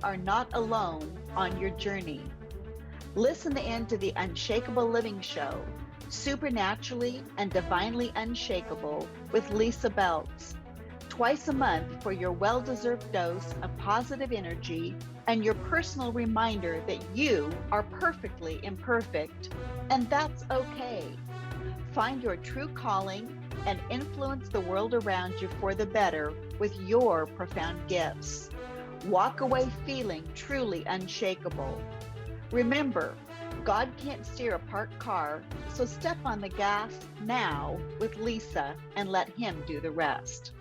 are not alone on your journey. Listen in to the Unshakable Living Show, Supernaturally and Divinely Unshakable with Lisa Beltz. Twice a month for your well-deserved dose of positive energy and your personal reminder that you are perfectly imperfect, and that's okay. Find your true calling and influence the world around you for the better with your profound gifts. Walk away feeling truly unshakable. Remember, God can't steer a parked car, so step on the gas now with Lisa and let Him do the rest.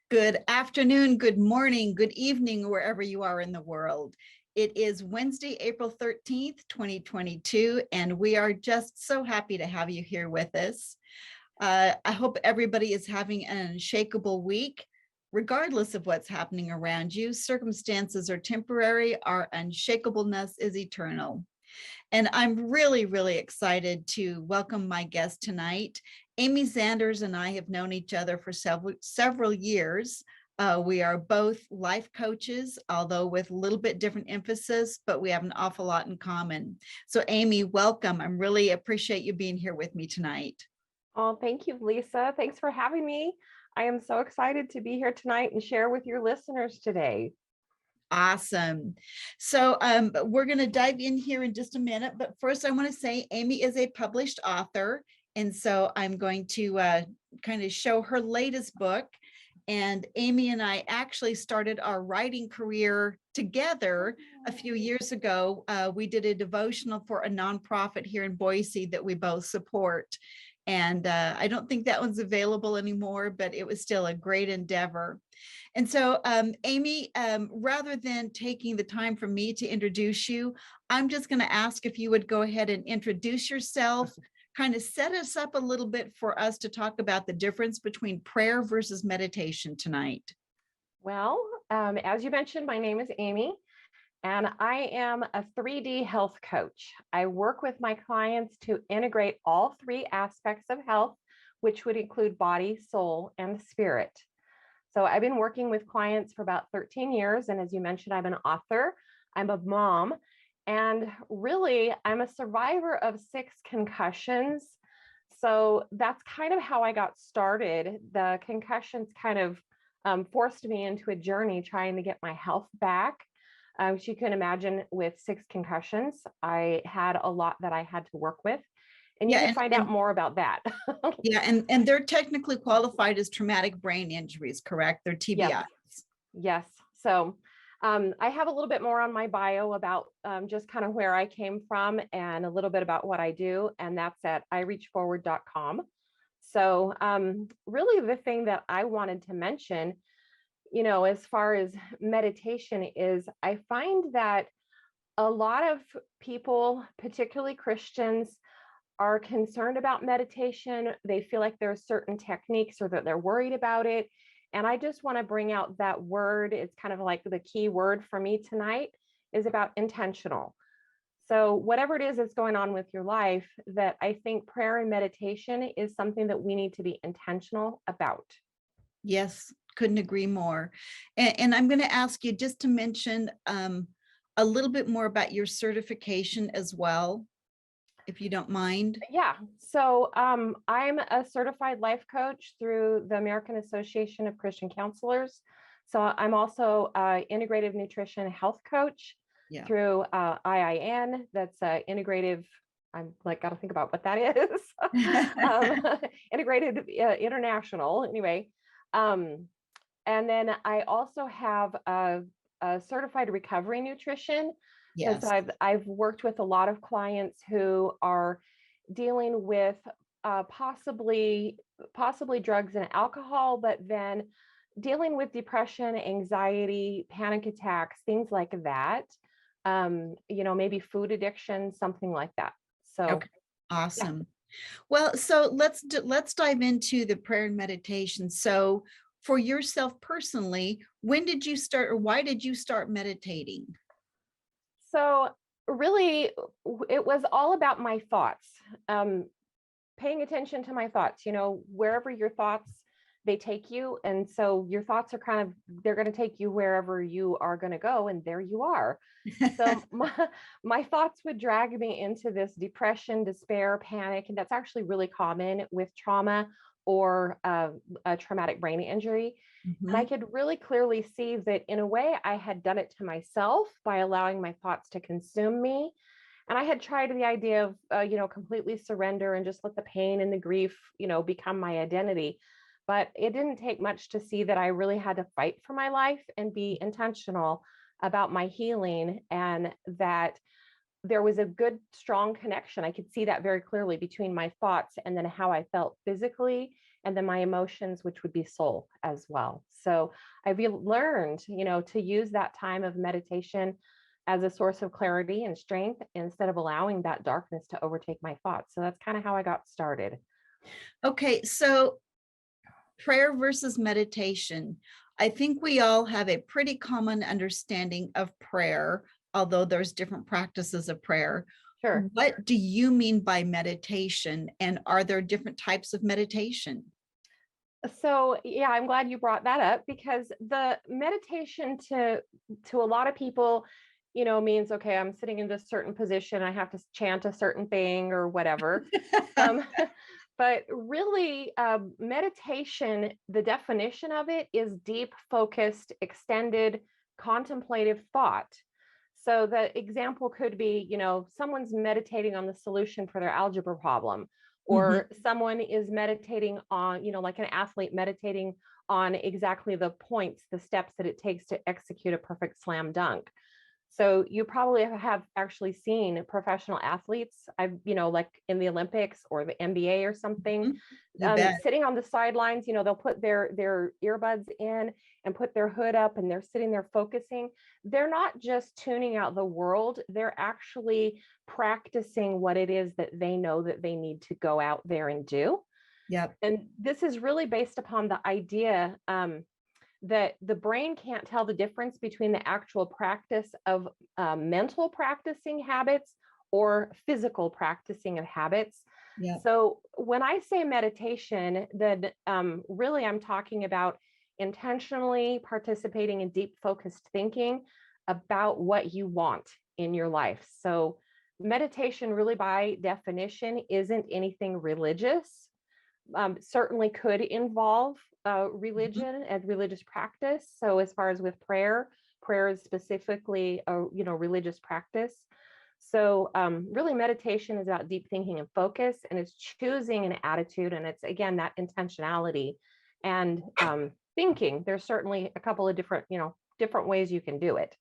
Good afternoon, good morning, good evening, wherever you are in the world. It is Wednesday, April 13th, 2022, and we are just so happy to have you here with us. I hope everybody is having an unshakable week, regardless of what's happening around you. Circumstances are temporary, our unshakableness is eternal. And I'm really, really excited to welcome my guest tonight. Amy Zanders and I have known each other for several years. We are both life coaches, although with a little bit different emphasis, but we have an awful lot in common. So Amy, welcome. I really appreciate you being here with me tonight. Oh, thank you, Lisa. Thanks for having me. I am so excited to be here tonight and share with your listeners today. Awesome. So we're going to dive in here in just a minute, but first I want to say Amy is a published author. And so I'm going to kind of show her latest book. And Amy and I actually started our writing career together a few years ago. We did a devotional for a nonprofit here in Boise that we both support. And I don't think that one's available anymore, but it was still a great endeavor. And so, Amy, rather than taking the time for me to introduce you, I'm just going to ask if you would go ahead and introduce yourself, kind of set us up a little bit for us to talk about the difference between prayer versus meditation tonight. Well, as you mentioned, my name is Amy, and I am a 3D health coach. I work with my clients to integrate all three aspects of health, which would include body, soul, and spirit. So I've been working with clients for about 13 years. And as you mentioned, I'm an author, I'm a mom, and really I'm a survivor of 6 concussions. So that's kind of how I got started. The concussions kind of forced me into a journey trying to get my health back. As you can imagine, with 6 concussions, I had a lot that I had to work with. And you can find out more about that. Yeah, and they're technically qualified as traumatic brain injuries, correct? They're TBIs. Yes. So I have a little bit more on my bio about just kind of where I came from and a little bit about what I do. And that's at ireachforward.com. So really the thing that I wanted to mention, as far as meditation is, I find that a lot of people, particularly Christians, are concerned about meditation. They feel like there are certain techniques or that they're worried about it. And I just want to bring out that word. It's kind of like the key word for me tonight is about intentional. So whatever it is that's going on with your life, that I think prayer and meditation is something that we need to be intentional about. Yes, couldn't agree more. And I'm going to ask you just to mention a little bit more about your certification as well, if you don't mind. Yeah. So I'm a certified life coach through the American Association of Christian Counselors. So I'm also an integrative nutrition health coach through IIN. That's integrative. I'm like, got to think about what that is. Integrated International. Anyway. And then I also have a certified recovery nutrition. Because I've worked with a lot of clients who are dealing with possibly drugs and alcohol, but then dealing with depression, anxiety, panic attacks, things like that. Maybe food addiction, something like that. So okay. Awesome. Yeah. Well, so let's dive into the prayer and meditation. So for yourself personally, when did you start, or why did you start meditating? So really, it was all about my thoughts, paying attention to my thoughts, wherever your thoughts they take you. And so your thoughts are they're going to take you wherever you are going to go. And there you are. So my thoughts would drag me into this depression, despair, panic. And that's actually really common with trauma or a traumatic brain injury. And I could really clearly see that in a way I had done it to myself by allowing my thoughts to consume me. And I had tried the idea of, completely surrender and just let the pain and the grief, become my identity. But it didn't take much to see that I really had to fight for my life and be intentional about my healing, and that there was a good, strong connection. I could see that very clearly between my thoughts and then how I felt physically, and then my emotions, which would be soul as well. So I've learned, to use that time of meditation as a source of clarity and strength instead of allowing that darkness to overtake my thoughts. So that's kind of how I got started. Okay, so prayer versus meditation. I think we all have a pretty common understanding of prayer, although there's different practices of prayer. Sure. What do you mean by meditation? And are there different types of meditation? So yeah, I'm glad you brought that up, because the meditation to a lot of people, means, okay, I'm sitting in this certain position, I have to chant a certain thing or whatever. um, but really, meditation, the definition of it is deep, focused, extended, contemplative thought. So the example could be, someone's meditating on the solution for their algebra problem, or someone is meditating on, like an athlete meditating on exactly the points, the steps that it takes to execute a perfect slam dunk. So you probably have actually seen professional athletes, like in the Olympics or the NBA or something, sitting on the sidelines. They'll put their earbuds in and put their hood up, and they're sitting there focusing. They're not just tuning out the world, they're actually practicing what it is that they know that they need to go out there and do. Yep. And this is really based upon the idea that the brain can't tell the difference between the actual practice of mental practicing habits or physical practicing of habits. Yep. So when I say meditation, then really I'm talking about intentionally participating in deep focused thinking about what you want in your life. So meditation really by definition isn't anything religious. Certainly could involve religion and religious practice. So as far as with prayer is specifically a religious practice. So really meditation is about deep thinking and focus, and it's choosing an attitude, and it's again that intentionality and thinking. There's certainly a couple of different ways you can do it.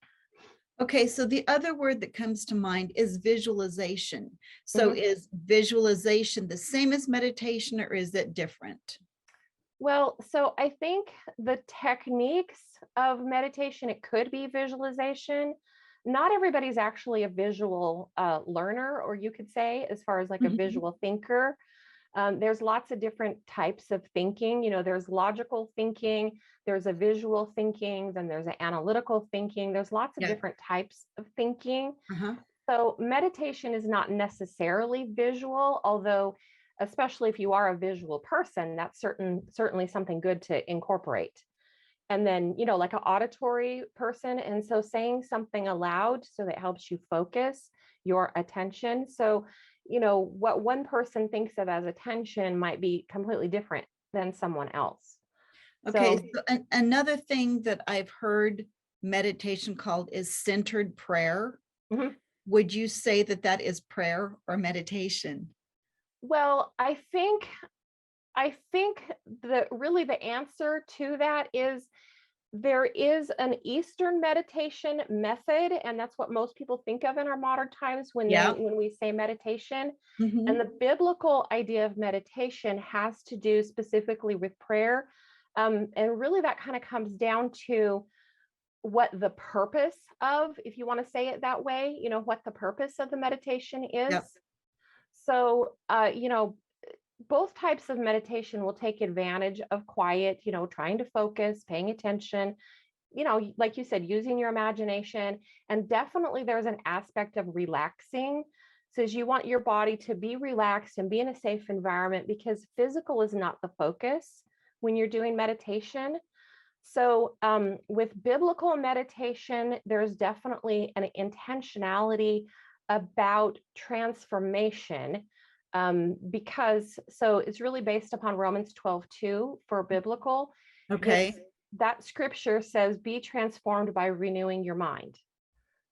Okay, so the other word that comes to mind is visualization. So is visualization the same as meditation, or is it different? Well, so I think the techniques of meditation, it could be visualization. Not everybody's actually a visual learner, or you could say, as far as like a visual thinker. There's lots of different types of thinking. There's logical thinking, there's a visual thinking, then there's an analytical thinking. There's lots of different types of thinking. So meditation is not necessarily visual, although especially if you are a visual person, that's certainly something good to incorporate. And then, like an auditory person. And so saying something aloud, so that helps you focus your attention. So, what one person thinks of as attention might be completely different than someone else. Okay, so another thing that I've heard meditation called is centered prayer. Would you say that that is prayer or meditation? Well, I think that really the answer to that is there is an Eastern meditation method, and that's what most people think of in our modern times when we say meditation. And the biblical idea of meditation has to do specifically with prayer. And really that kind of comes down to what the purpose of, if you want to say it that way, what the purpose of the meditation is. So, both types of meditation will take advantage of quiet, trying to focus, paying attention, like you said, using your imagination. And definitely there's an aspect of relaxing. So you want your body to be relaxed and be in a safe environment, because physical is not the focus. when you're doing meditation. So with biblical meditation, there's definitely an intentionality about transformation, because so it's really based upon Romans 12:2 for biblical. Okay. That scripture says, be transformed by renewing your mind.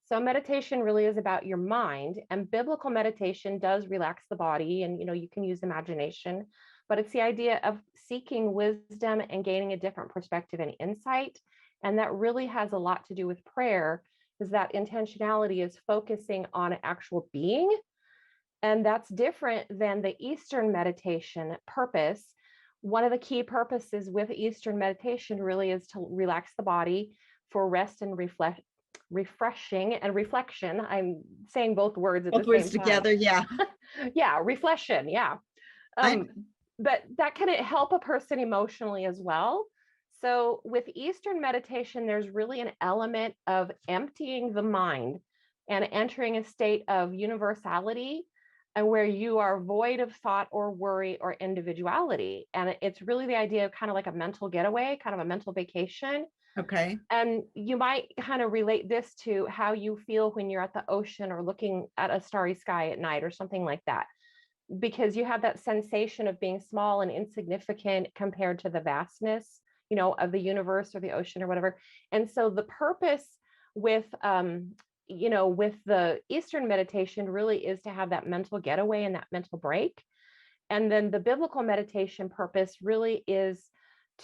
So meditation really is about your mind, and biblical meditation does relax the body, and you can use imagination, but it's the idea of seeking wisdom and gaining a different perspective and insight. And that really has a lot to do with prayer, is that intentionality is focusing on actual being. And that's different than the Eastern meditation purpose. One of the key purposes with Eastern meditation really is to relax the body for rest and refreshing and reflection. I'm saying both words at Both the words same together. time. Yeah. Yeah, reflection. Yeah. But that can help a person emotionally as well. So with Eastern meditation, there's really an element of emptying the mind and entering a state of universality, and where you are void of thought or worry or individuality. And it's really the idea of kind of like a mental getaway, kind of a mental vacation. Okay. And you might kind of relate this to how you feel when you're at the ocean or looking at a starry sky at night or something like that, because you have that sensation of being small and insignificant compared to the vastness, of the universe or the ocean or whatever. And so the purpose with, with the Eastern meditation really is to have that mental getaway and that mental break. And then the biblical meditation purpose really is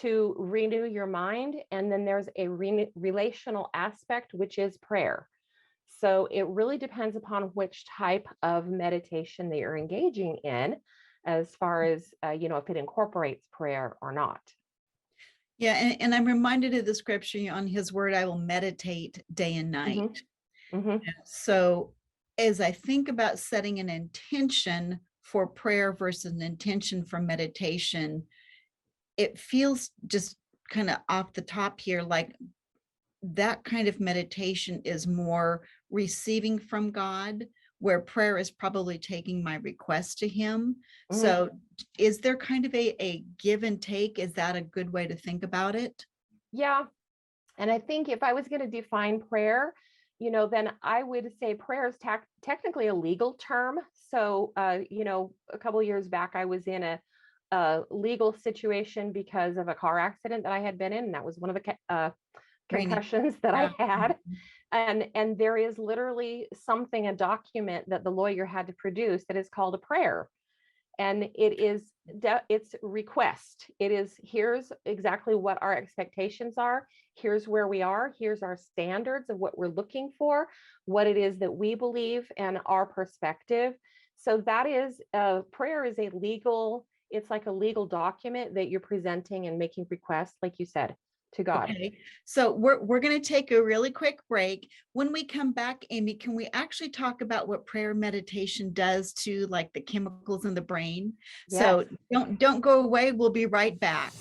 to renew your mind. And then there's a relational aspect, which is prayer. So it really depends upon which type of meditation that you're engaging in, as far as, if it incorporates prayer or not. Yeah. And I'm reminded of the scripture, on his word, I will meditate day and night. Mm-hmm. So as I think about setting an intention for prayer versus an intention for meditation, it feels just kind of off the top here, like that kind of meditation is more receiving from God, where prayer is probably taking my request to him. Mm-hmm. So is there kind of a give and take? Is that a good way to think about it? Yeah. And I think if I was going to define prayer, then I would say prayer is technically a legal term. So, a couple of years back, I was in a legal situation because of a car accident that I had been in. And that was one of the concussions that I had. And there is literally a document that the lawyer had to produce that is called a prayer. And it's request. It is, here's exactly what our expectations are. Here's where we are. Here's our standards of what we're looking for, what it is that we believe, and our perspective. So that is, prayer is it's like a legal document that you're presenting and making requests, like you said, to God. Okay, so we're going to take a really quick break. When we come back, Amy, can we actually talk about what prayer meditation does to, like, the chemicals in the brain? Yes. So don't go away. We'll be right back.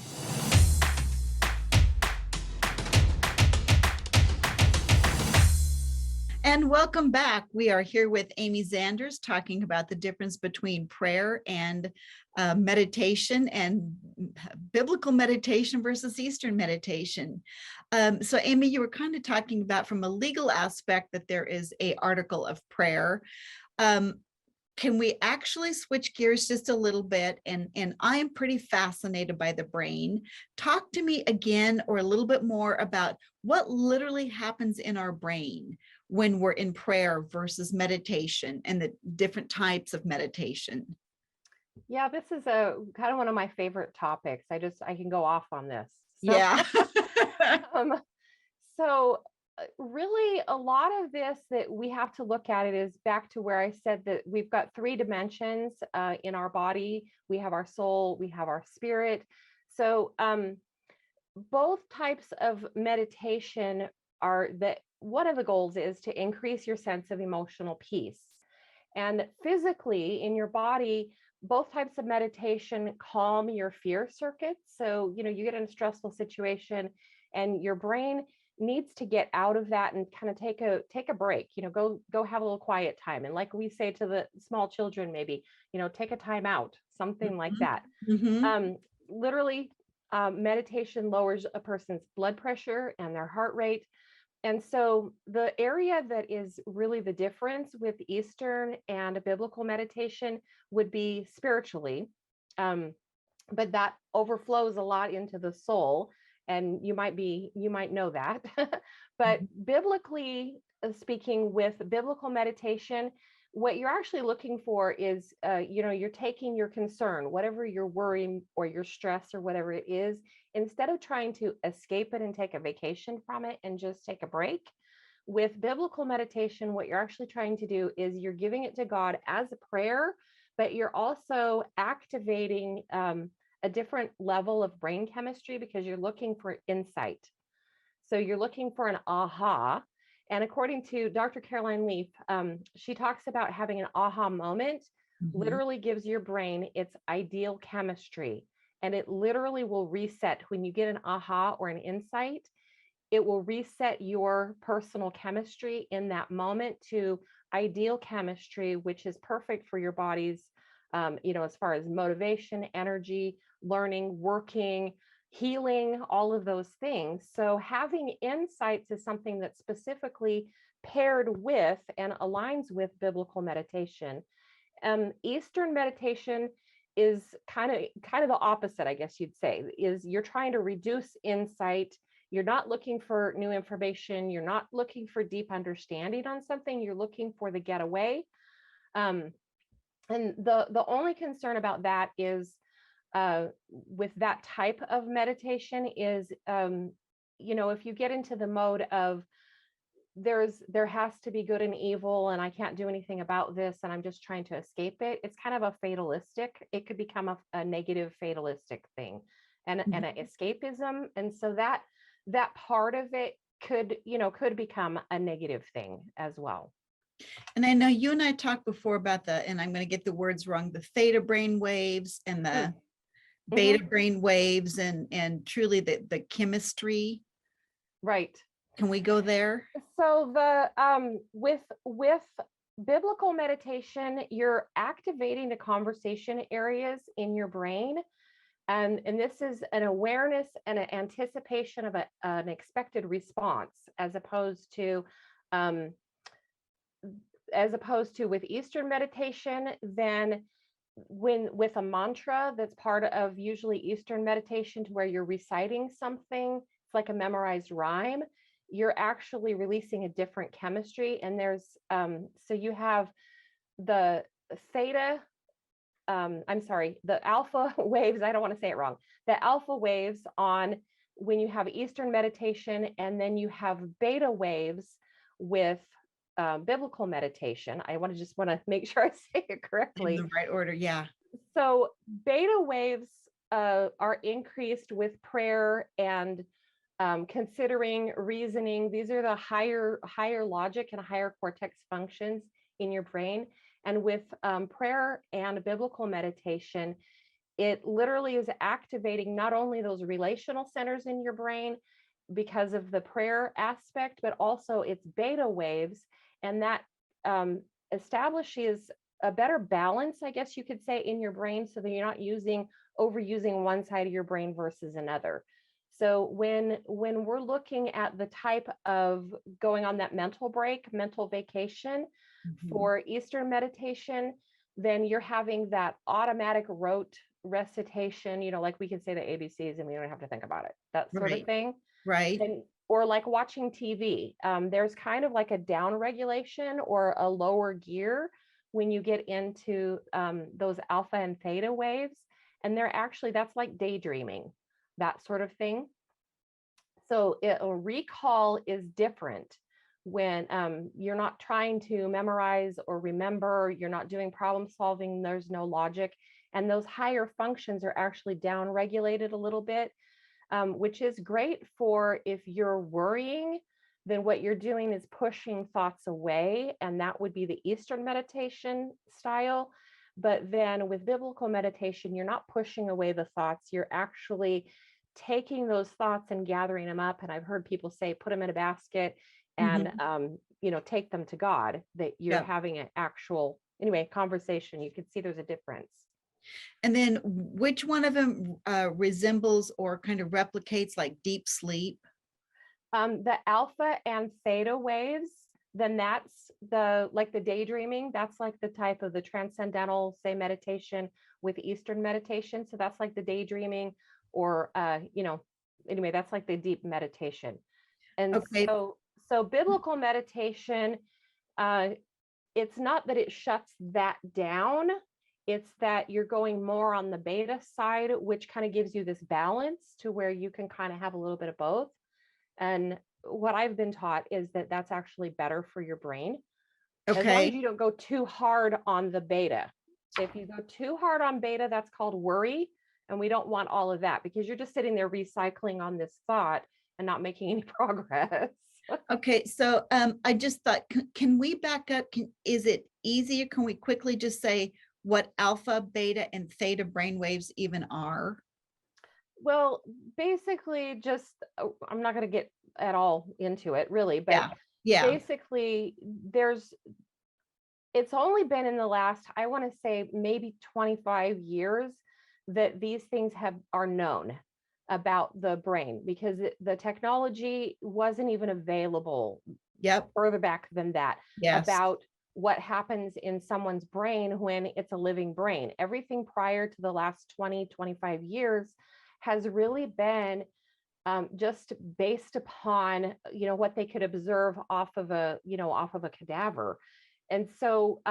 And welcome back. We are here with Amy Zanders talking about the difference between prayer and meditation, and biblical meditation versus Eastern meditation. So Amy, you were kind of talking about from a legal aspect that there is an article of prayer. Can we actually switch gears just a little bit? And I am pretty fascinated by the brain. Talk to me again, or a little bit more, about what literally happens in our brain when we're in prayer versus meditation, and the different types of meditation. Yeah, this is a kind of one of my favorite topics. I can go off on this. So, yeah. So really, a lot of this that we have to look at, it is back to where I said that we've got 3 dimensions in our body. We have our soul, we have our spirit. So both types of meditation are that one of the goals is to increase your sense of emotional peace. And physically in your body, both types of meditation calm your fear circuits. So, you get in a stressful situation and your brain needs to get out of that and kind of take a break, go have a little quiet time. And like we say to the small children, maybe, take a time out, something like that. Mm-hmm. Literally Meditation lowers a person's blood pressure and their heart rate. And so the area that is really the difference with Eastern and biblical meditation would be spiritually. But that overflows a lot into the soul. And you might know that. But biblically speaking, with biblical meditation, what you're actually looking for is, you're taking your concern, whatever you're worrying or your stress or whatever it is, instead of trying to escape it and take a vacation from it and just take a break. With biblical meditation, what you're actually trying to do is you're giving it to God as a prayer, but you're also activating a different level of brain chemistry because you're looking for insight. So you're looking for an aha. And according to Dr. Caroline Leaf, she talks about having an aha moment, literally gives your brain its ideal chemistry. And it literally will reset when you get an aha or an insight. It will reset your personal chemistry in that moment to ideal chemistry, which is perfect for your body's, as far as motivation, energy, learning, working, healing, all of those things. So having insights is something that's specifically paired with and aligns with biblical meditation. Eastern meditation is kind of the opposite, I guess you'd say, is you're trying to reduce insight. You're not looking for new information. You're not looking for deep understanding on something. You're looking for the getaway. And the only concern about that is with that type of meditation is, if you get into the mode of there has to be good and evil and I can't do anything about this and I'm just trying to escape it, it's kind of a fatalistic, it could become a negative fatalistic thing and an escapism. And so that part of it could become a negative thing as well. And I know you and I talked before about and I'm going to get the words wrong, the theta brain waves and the beta brain waves and truly the chemistry. Right. Can we go there? So with biblical meditation, you're activating the conversation areas in your brain. And this is an awareness and an anticipation of an expected response, as opposed to with Eastern meditation. Then with a mantra that's part of usually Eastern meditation, to where you're reciting something, it's like a memorized rhyme, you're actually releasing a different chemistry. And there's so you have the theta, the alpha waves, I don't want to say it wrong, the alpha waves on when you have Eastern meditation, and then you have beta waves with biblical meditation. I want to make sure I say it correctly. In the right order, yeah. So beta waves are increased with prayer and considering, reasoning. These are the higher logic and higher cortex functions in your brain. And with prayer and biblical meditation, it literally is activating not only those relational centers in your brain because of the prayer aspect, but also it's beta waves. And that establishes a better balance, I guess you could say, in your brain, so that you're not overusing one side of your brain versus another. So when we're looking at the type of going on that mental break, mental vacation for Eastern meditation, then you're having that automatic rote recitation, like we can say the ABCs and we don't have to think about it, that sort of thing. Right. Or like watching TV, there's kind of like a down regulation or a lower gear when you get into those alpha and theta waves. And that's like daydreaming, that sort of thing. So a recall is different when you're not trying to memorize or remember, you're not doing problem solving, there's no logic. And those higher functions are actually down regulated a little bit, which is great for if you're worrying, then what you're doing is pushing thoughts away. And that would be the Eastern meditation style. But then with biblical meditation, you're not pushing away the thoughts. You're actually taking those thoughts and gathering them up. And I've heard people say, put them in a basket and, take them to God, that you're having an actual, conversation. You can see there's a difference. And then which one of them resembles or kind of replicates like deep sleep? The alpha and theta waves, then that's the daydreaming. That's like the type of the transcendental, say, meditation with Eastern meditation. So that's like the daydreaming, or anyway, that's like the deep meditation. And Okay. so biblical meditation, it's not that it shuts that down. It's that you're going more on the beta side, which kind of gives you this balance to where you can kind of have a little bit of both. And what I've been taught is that that's actually better for your brain, as long Okay. as you don't go too hard on the beta. If you go too hard on beta, that's called worry. And we don't want all of that, because you're just sitting there recycling on this thought and not making any progress. Okay. So I just thought, can we back up? Is it easier? Can we quickly just say what alpha, beta, and theta brainwaves even are? Well, basically, just I'm not going to get at all into it really, but Yeah. Yeah. basically, it's only been in the last, I want to say, maybe 25 years that these things are known about the brain, because the technology wasn't even available Yep. further back than that, Yes. about what happens in someone's brain when it's a living brain. Everything prior to the last 20, 25 years has really been just based upon what they could observe off of a cadaver. And so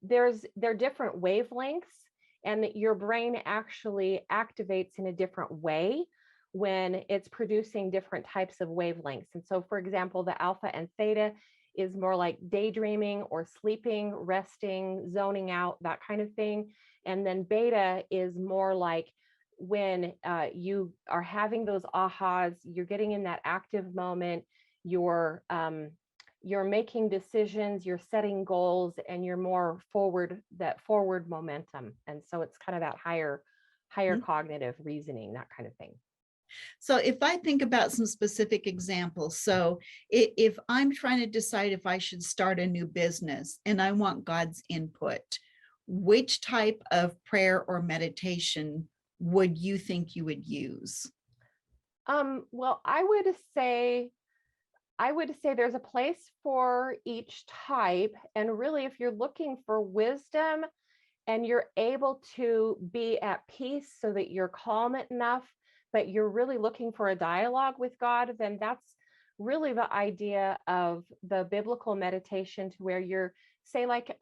there are different wavelengths, and your brain actually activates in a different way when it's producing different types of wavelengths. And so, for example, the alpha and theta is more like daydreaming or sleeping, resting, zoning out, that kind of thing. And then beta is more like when you are having those ahas, you're getting in that active moment, you're making decisions, you're setting goals, and you're more forward momentum. And so it's kind of that higher Mhm. cognitive reasoning, that kind of thing. So if I think about some specific examples, so if I'm trying to decide if I should start a new business and I want God's input, which type of prayer or meditation would you think you would use? Well, I would say there's a place for each type. And really, if you're looking for wisdom and you're able to be at peace so that you're calm enough, but you're really looking for a dialogue with God, then that's really the idea of the biblical meditation, to where you're, say, like,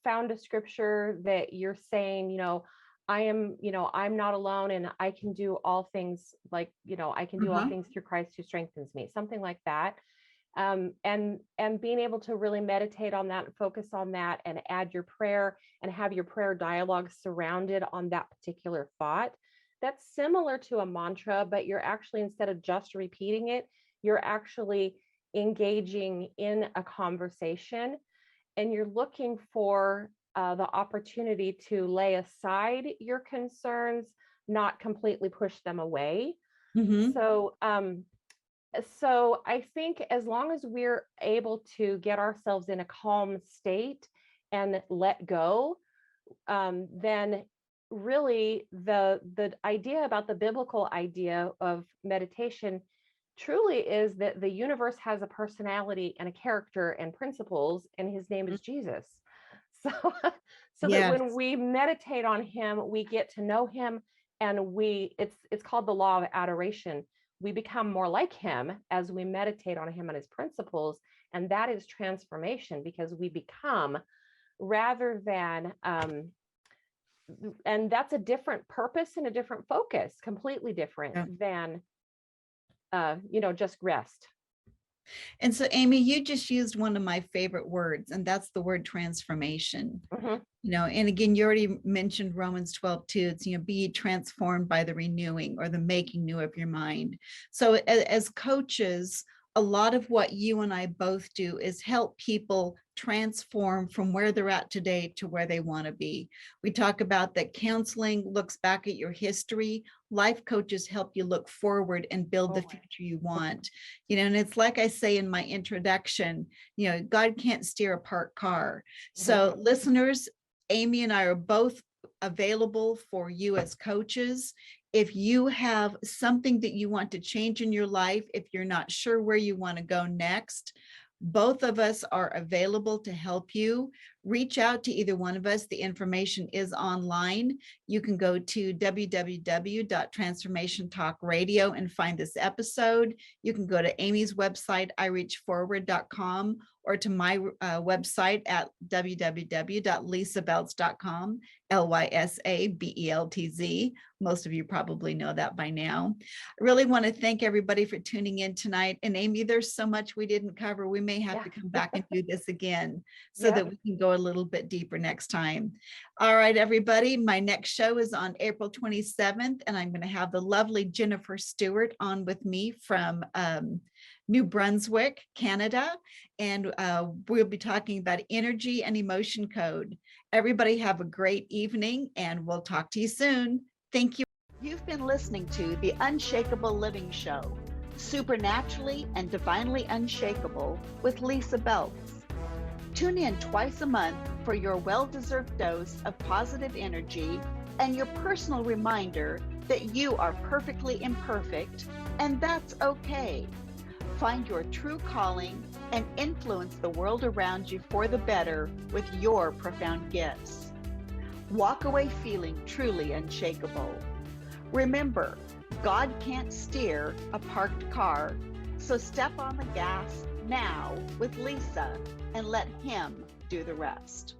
found a scripture that you're saying, I'm not alone, and I can do all things, like, I can do all Uh-huh. things through Christ who strengthens me, something like that. And being able to really meditate on that and focus on that, and add your prayer and have your prayer dialogue surrounded on that particular thought. That's similar to a mantra, but you're actually, instead of just repeating it, you're actually engaging in a conversation, and you're looking for the opportunity to lay aside your concerns, not completely push them away. Mm-hmm. So I think as long as we're able to get ourselves in a calm state and let go, then really the idea about the biblical idea of meditation truly is that the universe has a personality and a character and principles, and his name is Jesus. So so that Yes. when we meditate on him, we get to know him, and it's called the law of adoration. We become more like him as we meditate on him and his principles, and that is transformation, because we become, rather than and that's a different purpose and a different focus, completely different Yeah. than just rest. And so, Amy, you just used one of my favorite words, and that's the word transformation. Mhm. And again, you already mentioned Romans 12:2. It's, be ye transformed by the renewing or the making new of your mind. So as coaches, a lot of what you and I both do is help people transform from where they're at today to where they want to be. We talk about that counseling looks back at your history. Life coaches help you look forward and build the Always. future you want. And it's like I say in my introduction, God can't steer a parked car. Mhm. So listeners, Amy and I are both available for you as coaches. If you have something that you want to change in your life, if you're not sure where you want to go next, both of us are available to help you. Reach out to either one of us. The information is online. You can go to www.transformationtalkradio and find this episode. You can go to Amy's website, ireachforward.com, or to my website at www.lisabeltz.com, LYSABELTZ. Most of you probably know that by now. I really want to thank everybody for tuning in tonight. And Amy, there's so much we didn't cover. We may have to come back and do this again so that we can go a little bit deeper next time. All right, everybody. My next show is on April 27th, and I'm going to have the lovely Jennifer Stewart on with me from New Brunswick, Canada, and we'll be talking about energy and emotion code. Everybody have a great evening, and we'll talk to you soon. Thank you. You've been listening to the Unshakable Living Show, Supernaturally and Divinely Unshakable with Lisa Beltz. Tune in twice a month for your well-deserved dose of positive energy and your personal reminder that you are perfectly imperfect, and that's okay. Find your true calling and influence the world around you for the better with your profound gifts. Walk away feeling truly unshakable. Remember, God can't steer a parked car, so step on the gas now with Lisa and let Him do the rest.